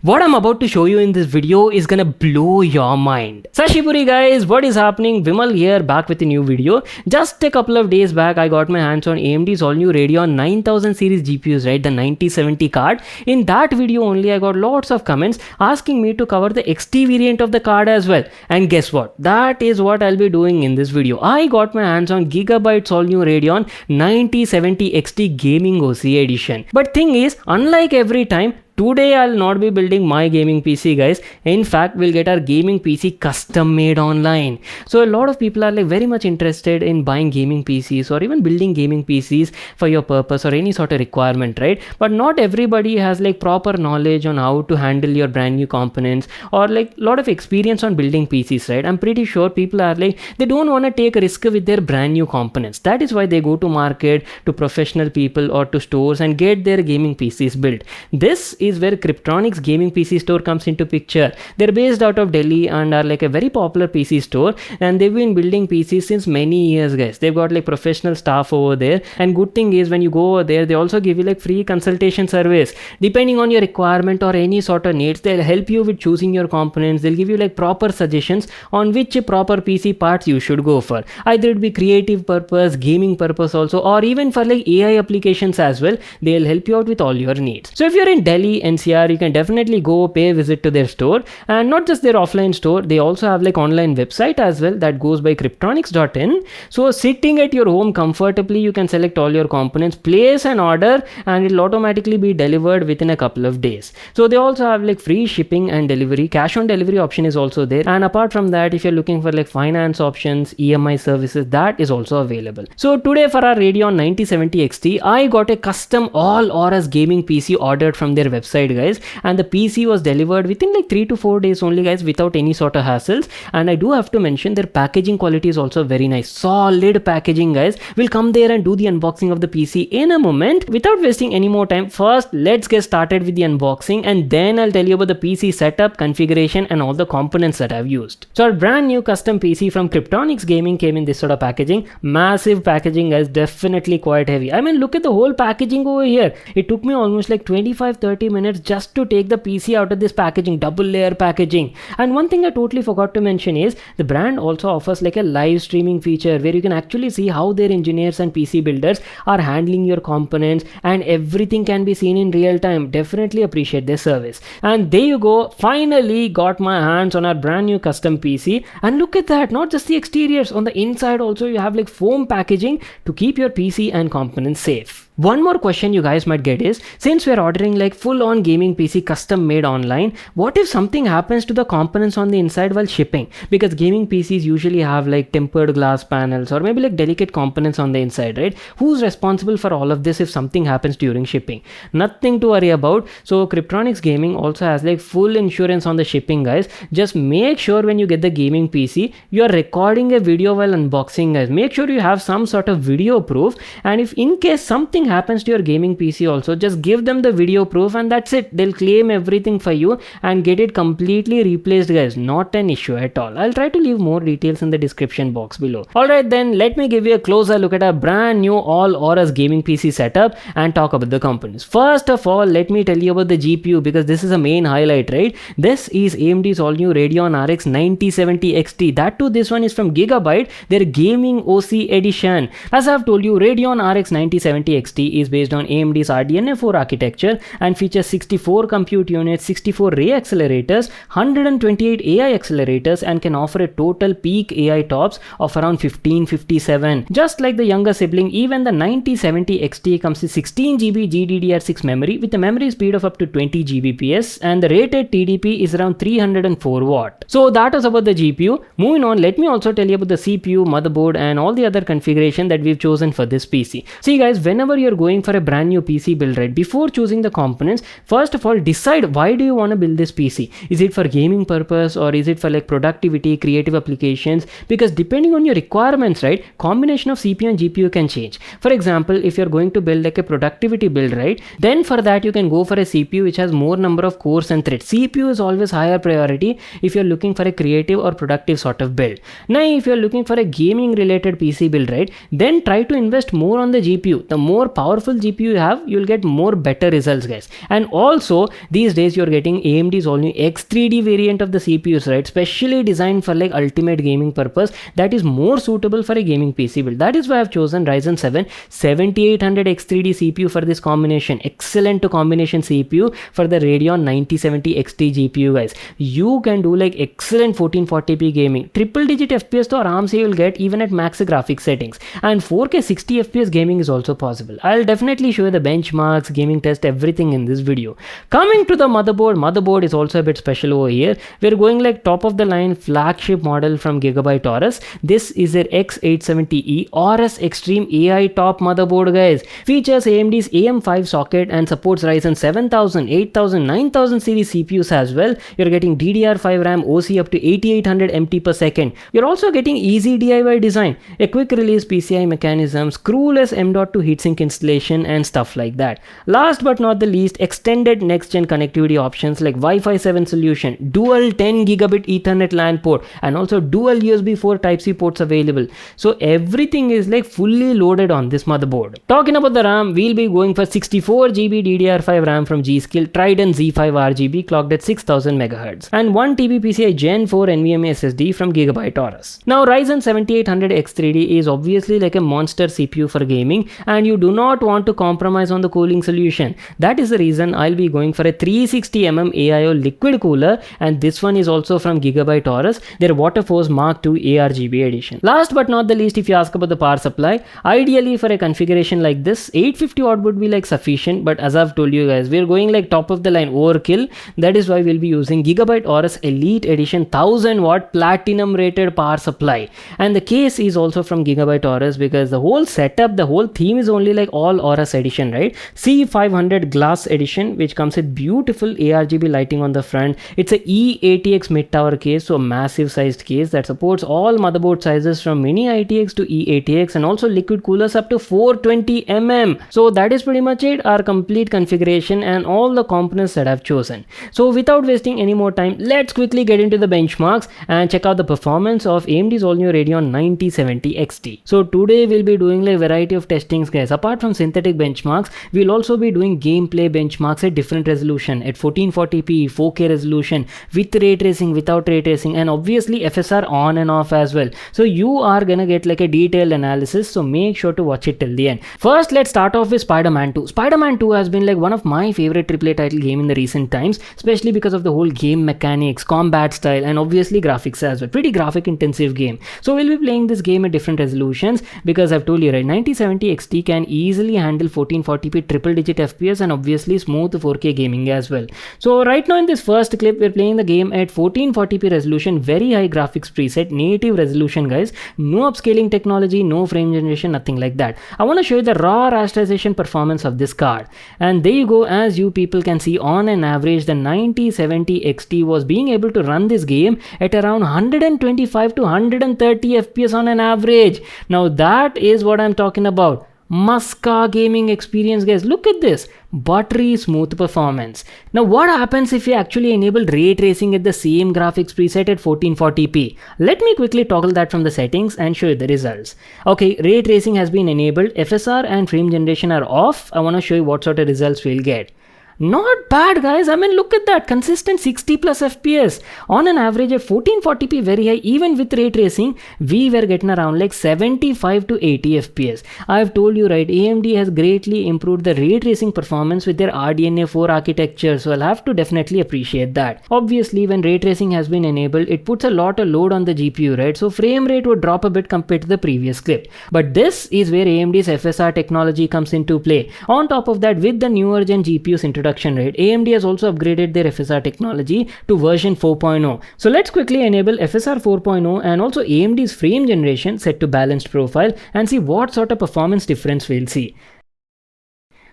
What I'm about to show you in this video is gonna blow your mind. Sashipuri guys, what is happening? Vimal here, back with a new video. Just a couple of days back, I got my hands on AMD's all new Radeon 9000 series GPUs, right? The 9070 card. In that video only, I got lots of comments asking me to cover the XT variant of the card as well. And guess what? That is what I'll be doing in this video. I got my hands on Gigabyte's all new Radeon 9070 XT Gaming OC edition. But thing is, unlike every time, today I'll not be building my gaming PC guys. In fact, we'll get our gaming PC custom made online. So a lot of people are like very much interested in buying gaming PCs or even building gaming PCs for your purpose or any sort of requirement, right? But not everybody has like proper knowledge on how to handle your brand new components or like a lot of experience on building PCs, right? I'm pretty sure people are like, they don't want to take a risk with their brand new components. That is why they go to market, to professional people or to stores and get their gaming PCs built. This is where Kryptronix Gaming PC store comes into picture. They're based out of Delhi and are like a very popular PC store, and they've been building PCs since many years guys. They've got like professional staff over there, and good thing is when you go over there, they also give you like free consultation service. Depending on your requirement or any sort of needs, they'll help you with choosing your components. They'll give you like proper suggestions on which proper PC parts you should go for. Either it be creative purpose, gaming purpose also, or even for like AI applications as well. They'll help you out with all your needs. So if you're in Delhi, NCR, you can definitely go pay a visit to their store, and not just their offline store, they also have like online website as well that goes by kryptronix.in. So sitting at your home comfortably, you can select all your components, place an order, and it'll automatically be delivered within a couple of days. So they also have like free shipping and delivery. Cash on delivery option is also there, and apart from that, if you're looking for like finance options, EMI services, that is also available. So today for our Radeon 9070 XT, I got a custom all Aorus gaming PC ordered from their website guys, and the PC was delivered within like 3 to 4 days only guys, without any sort of hassles. And I do have to mention their packaging quality is also very nice, solid packaging guys. We'll come there and do the unboxing of the PC in a moment. Without wasting any more time, first let's get started with the unboxing, and then I'll tell you about the PC setup, configuration, and all the components that I've used. So our brand new custom PC from Kryptronix Gaming came in this sort of packaging. Massive packaging guys, definitely quite heavy. I mean, look at the whole packaging over here. It took me almost like 25-30 minutes just to take the PC out of this packaging, double layer packaging. And one thing I totally forgot to mention is the brand also offers like a live streaming feature where you can actually see how their engineers and PC builders are handling your components, and everything can be seen in real time. Definitely appreciate their service. And there you go, finally got my hands on our brand new custom PC. And look at that, not just the exteriors, on the inside also you have like foam packaging to keep your PC and components safe. One more question you guys might get is, since we're ordering like full-on gaming PC custom made online, what if something happens to the components on the inside while shipping? Because gaming PCs usually have like tempered glass panels or maybe like delicate components on the inside, right? Who's responsible for all of this if something happens during shipping? Nothing to worry about. So Kryptronix Gaming also has like full insurance on the shipping guys. Just make sure when you get the gaming PC, you're recording a video while unboxing guys. Make sure you have some sort of video proof, and if in case something happens to your gaming PC also, just give them the video proof and that's it. They'll claim everything for you and get it completely replaced guys. Not an issue at all. I'll try to leave more details in the description box below. Alright then, let me give you a closer look at our brand new all Aorus gaming PC setup and talk about the components. First of all, let me tell you about the GPU, because this is a main highlight, right? This is AMD's all new Radeon RX 9070 XT. That too, this one is from Gigabyte, their gaming OC edition. As I've told you, Radeon RX 9070 XT is based on AMD's RDNA 4 architecture and features 64 compute units, 64 ray accelerators, 128 AI accelerators, and can offer a total peak AI tops of around 1557. Just like the younger sibling, even the 9070 XT comes with 16 GB GDDR6 memory with a memory speed of up to 20 Gbps, and the rated TDP is around 304 watt. So that was about the GPU. Moving on, let me also tell you about the CPU, motherboard, and all the other configuration that we've chosen for this PC. See guys, whenever you're going for a brand new PC build, right, before choosing the components, first of all decide why do you want to build this PC. Is it for gaming purpose or is it for like productivity, creative applications? Because depending on your requirements, right, combination of CPU and GPU can change. For example, if you're going to build like a productivity build, right, then for that you can go for a CPU which has more number of cores and threads. CPU is always higher priority if you're looking for a creative or productive sort of build. Now if you're looking for a gaming related PC build, right, then try to invest more on the GPU. The more powerful GPU you have, you'll get more better results, guys. And also these days you're getting AMD's all new X3D variant of the CPUs, right, specially designed for like ultimate gaming purpose, that is more suitable for a gaming PC build. That is why I've chosen Ryzen 7 7800 X3D CPU for this combination. Excellent combination CPU for the Radeon 9070 XT GPU, guys. You can do like excellent 1440p gaming, triple digit FPS to aram se you'll get even at max graphics settings, and 4K 60 FPS gaming is also possible. I'll definitely show you the benchmarks, gaming test, everything in this video. Coming to the motherboard is also a bit special over here. We're going like top of the line flagship model from Gigabyte Aorus. This is their X870E Aorus Extreme AI top motherboard, guys. Features AMD's AM5 socket and supports Ryzen 7000, 8000, 9000 series CPUs as well. You're getting DDR5 RAM, OC up to 8800 MT per second. You're also getting easy DIY design, a quick release PCI mechanism, screwless M.2 heatsink installation and stuff like that. Last but not the least, extended next gen connectivity options like Wi-Fi 7 solution, dual 10 gigabit Ethernet LAN port, and also dual USB 4 Type-C ports available. So everything is like fully loaded on this motherboard. Talking about the RAM, we'll be going for 64GB DDR5 RAM from G-Skill Trident Z5 RGB clocked at 6000 MHz and 1TB PCI Gen 4 NVMe SSD from Gigabyte Aorus. Now Ryzen 7800 X3D is obviously like a monster CPU for gaming, and you do not want to compromise on the cooling solution. That is the reason I'll be going for a 360mm AIO liquid cooler, and this one is also from Gigabyte Aorus, their Waterforce Mark II ARGB edition. Last but not the least, if you ask about the power supply, ideally for a configuration like this, 850 watt would be like sufficient, but as I've told you guys, we're going like top of the line overkill. That is why we'll be using Gigabyte Aorus Elite Edition 1000 watt platinum rated power supply, and the case is also from Gigabyte Aorus because the whole setup, the whole theme is only like all Aorus edition, right? C500 glass edition, which comes with beautiful ARGB lighting on the front. It's a E80X mid tower case, so a massive sized case that supports all motherboard sizes from mini ITX to E80X, and also liquid coolers up to 420mm. So that is pretty much it, our complete configuration and all the components that I've chosen. So without wasting any more time, let's quickly get into the benchmarks and check out the performance of AMD's all new Radeon 9070 XT. So today we'll be doing like variety of testings, guys. Apart from synthetic benchmarks, we'll also be doing gameplay benchmarks at different resolution, at 1440p, 4K resolution, with ray tracing, without ray tracing, and obviously FSR on and off as well. So you are gonna get like a detailed analysis, so make sure to watch it till the end. First, let's start off with Spider-Man 2. Spider-Man 2 has been like one of my favorite AAA title game in the recent times, especially because of the whole game mechanics, combat style, and obviously graphics as well. Pretty graphic intensive game. So we'll be playing this game at different resolutions because I've told you, right, 9070 XT can easily handle 1440p triple digit FPS and obviously smooth 4K gaming as well. So right now in this first clip, we're playing the game at 1440p resolution, very high graphics preset, native resolution, guys. No upscaling technology, no frame generation, nothing like that. I want to show you the raw rasterization performance of this card, and there you go. As you people can see, on an average the 9070 XT was being able to run this game at around 125 to 130 FPS on an average. Now that is what I'm talking about. Musca gaming experience, guys. Look at this buttery smooth performance. Now what happens if you actually enable ray tracing at the same graphics preset at 1440p? Let me quickly toggle that from the settings and show you the results. Okay, ray tracing has been enabled, FSR and frame generation are off. I want to show you what sort of results we'll get. Not bad, guys. I mean, look at that consistent 60 plus FPS on an average at 1440p, very high. Even with ray tracing, we were getting around like 75 to 80 FPS. I've told you, right, AMD has greatly improved the ray tracing performance with their RDNA 4 architecture, so I'll have to definitely appreciate that. Obviously, when ray tracing has been enabled, it puts a lot of load on the GPU, right? So frame rate would drop a bit compared to the previous clip. But this is where AMD's FSR technology comes into play. On top of that, with the newer gen GPUs introduction, rate, AMD has also upgraded their FSR technology to version 4.0. So let's quickly enable FSR 4.0 and also AMD's frame generation set to balanced profile and see what sort of performance difference we'll see.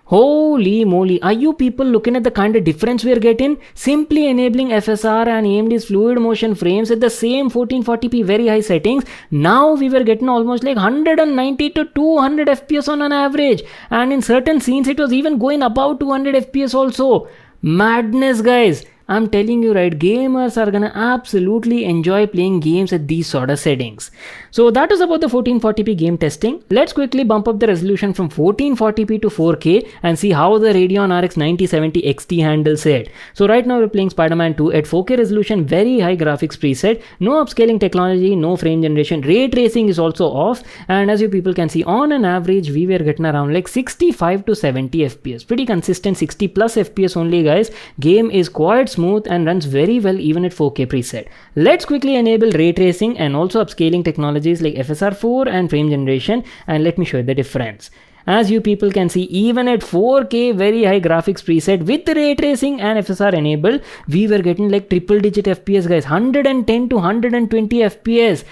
Holy moly, are you people looking at the kind of difference we're getting? Simply enabling FSR and AMD's fluid motion frames at the same 1440p very high settings, now we were getting almost like 190 to 200 FPS on an average, and in certain scenes it was even going above 200 FPS also. Madness, guys. I'm telling you, right, gamers are gonna absolutely enjoy playing games at these sort of settings. So that is about the 1440p game testing. Let's quickly bump up the resolution from 1440p to 4K and see how the Radeon RX 9070 XT handles it. So right now we're playing Spider-Man 2 at 4K resolution, very high graphics preset, no upscaling technology, no frame generation, ray tracing is also off, and as you people can see, on an average we were getting around like 65 to 70 FPS. Pretty consistent 60 plus FPS only, guys. Game is quite smooth and runs very well even at 4K preset. Let's quickly enable ray tracing and also upscaling technologies like FSR4 and frame generation, and let me show you the difference. As you people can see, even at 4K very high graphics preset with ray tracing and FSR enabled, we were getting like triple digit FPS, guys, 110 to 120 FPS.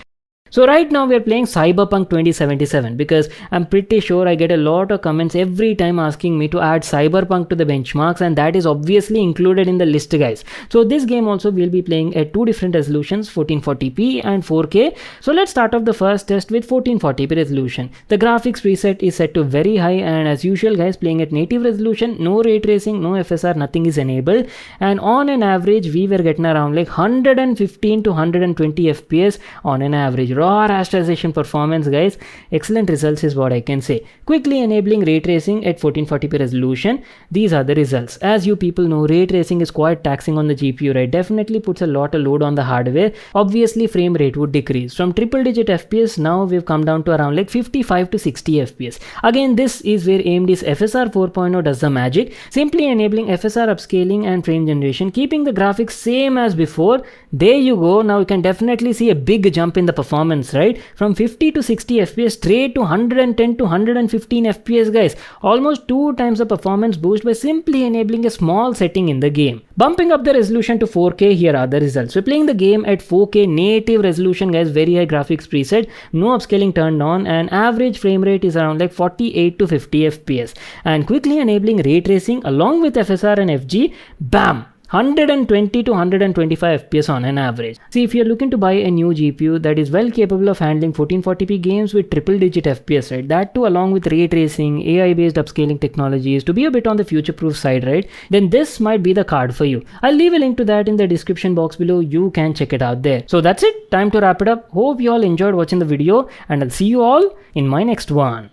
So right now we are playing Cyberpunk 2077 because I'm pretty sure I get a lot of comments every time asking me to add Cyberpunk to the benchmarks, and that is obviously included in the list, guys. So this game also will be playing at two different resolutions, 1440p and 4K. So let's start off the first test with 1440p resolution. The graphics preset is set to very high, and as usual, guys, playing at native resolution, no ray tracing, no FSR, nothing is enabled, and on an average we were getting around like 115 to 120 FPS on an average. Raw rasterization performance, guys, excellent results is what I can say. Quickly enabling ray tracing at 1440p resolution, these are the results. As you people know, ray tracing is quite taxing on the GPU, right? Definitely puts a lot of load on the hardware. Obviously frame rate would decrease from triple digit FPS. Now we've come down to around like 55 to 60 FPS. Again, this is where AMD's FSR 4.0 does the magic, simply enabling FSR upscaling and frame generation, keeping the graphics same as before. There you go. Now you can definitely see a big jump in the performance, right? From 50 to 60 FPS straight to 110 to 115 FPS, guys. Almost 2 times the performance boost by simply enabling a small setting in the game. Bumping up the resolution to 4K, here are the results. We're playing the game at 4K native resolution, guys, very high graphics preset, no upscaling turned on, and average frame rate is around like 48 to 50 FPS. And quickly enabling ray tracing along with FSR and FG, bam! 120 to 125 FPS on an average. See, if you're looking to buy a new GPU that is well capable of handling 1440p games with triple digit FPS, right? That too along with ray tracing, AI based upscaling technologies to be a bit on the future proof side, right? Then this might be the card for you. I'll leave a link to that in the description box below. You can check it out there. So that's it. Time to wrap it up. Hope you all enjoyed watching the video, and I'll see you all in my next one.